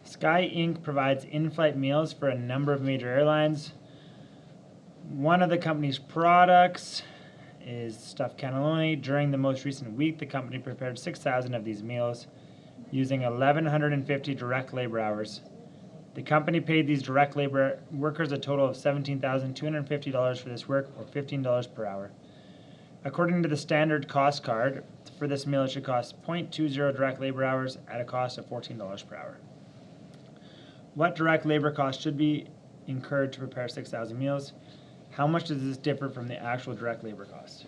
Sky Inc. provides in-flight meals for a number of major airlines. One of the company's products is stuffed cannelloni. During the most recent week, the company prepared 6,000 of these meals using 1,150 direct labor hours. The company paid these direct labor workers a total of $17,250 for this work, or $15 per hour. According to the standard cost card, for this meal it should cost 0.20 direct labor hours at a cost of $14 per hour. What direct labor cost should be incurred to prepare 6,000 meals? How much does this differ from the actual direct labor cost?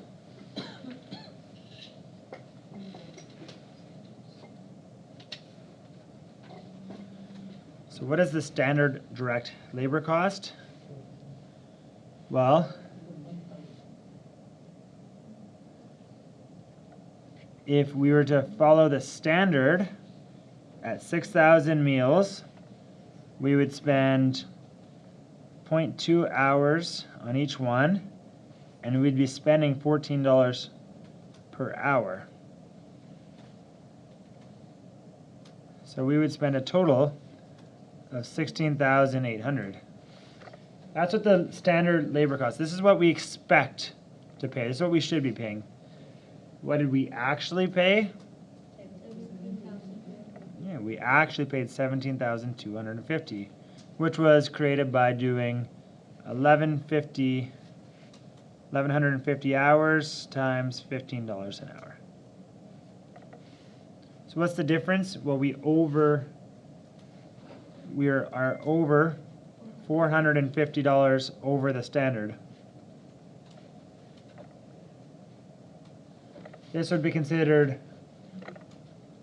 So what is the standard direct labor cost? Well, if we were to follow the standard at 6,000 meals, we would spend 0.2 hours on each one, and we'd be spending $14 per hour. So we would spend a total of $16,800. That's what the standard labor cost. This is what we expect to pay. This is what we should be paying. What did we actually pay? Yeah, we actually paid $17,250, which was created by doing 1,150 hours times $15 an hour. So what's the difference? Well, we are over $450 over the standard. This would be considered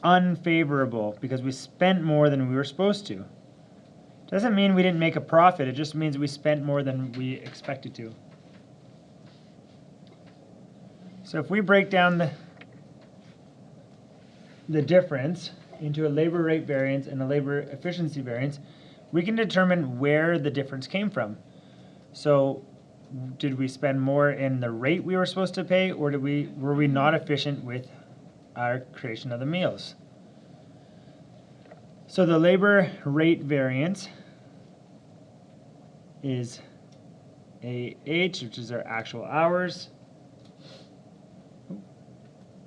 unfavorable because we spent more than we were supposed to. Doesn't mean we didn't make a profit, it just means we spent more than we expected to. So if we break down the difference into a labor rate variance and a labor efficiency variance, we can determine where the difference came from. So did we spend more in the rate we were supposed to pay, or were we not efficient with our creation of the meals? So the labor rate variance is AH, which is our actual hours.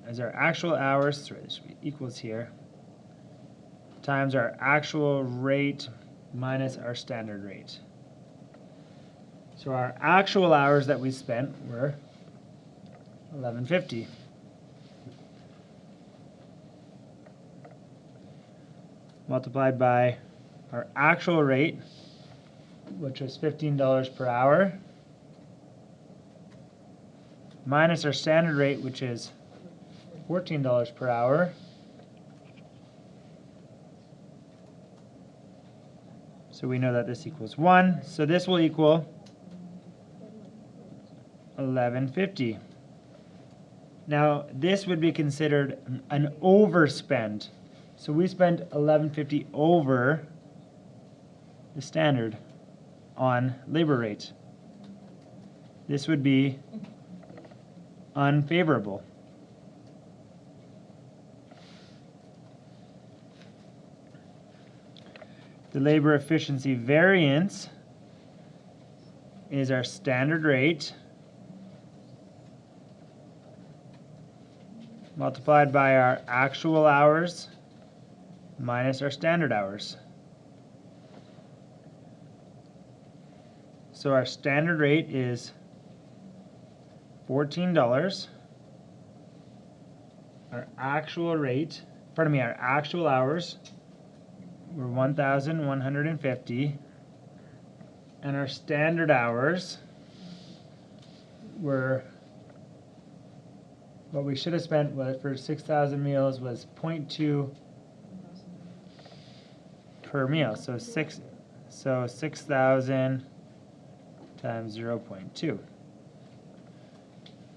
As our actual hours, sorry, this should be equals here, times our actual rate minus our standard rate. So our actual hours that we spent were 1,150. Multiplied by our actual rate, which was $15 per hour, minus our standard rate, which is $14 per hour. So we know that this equals 1. So this will equal 1,150. Now this would be considered an overspend. So we spent 1,150 over the standard on labor rate. This would be unfavorable. The labor efficiency variance is our standard rate multiplied by our actual hours minus our standard hours. So our standard rate is $14. Our actual hours were 1,150, and our standard hours were, what we should have spent for 6,000 meals was 0.2 per meal. So 6,000 times 0.2.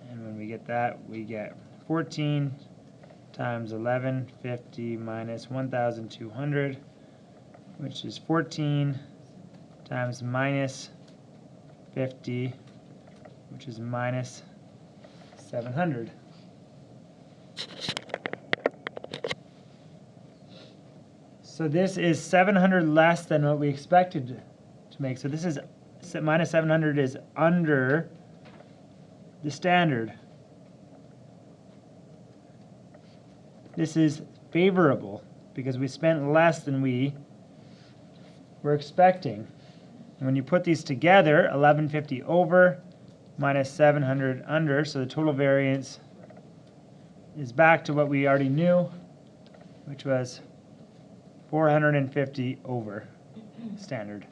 And when we get that, we get 14 times 1,150 minus 1,200, which is 14 times minus 50, which is minus 700. So this is 700 less than what we expected to make. So this is minus 700 is under the standard. This is favorable because we spent less than we were expecting. And when you put these together, 1150 over minus 700 under, so the total variance is back to what we already knew, which was 450 over standard.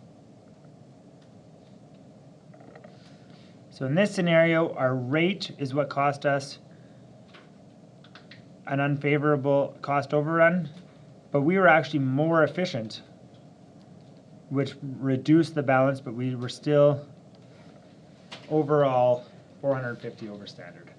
So in this scenario, our rate is what cost us an unfavorable cost overrun, but we were actually more efficient, which reduced the balance, but we were still overall 450 over standard.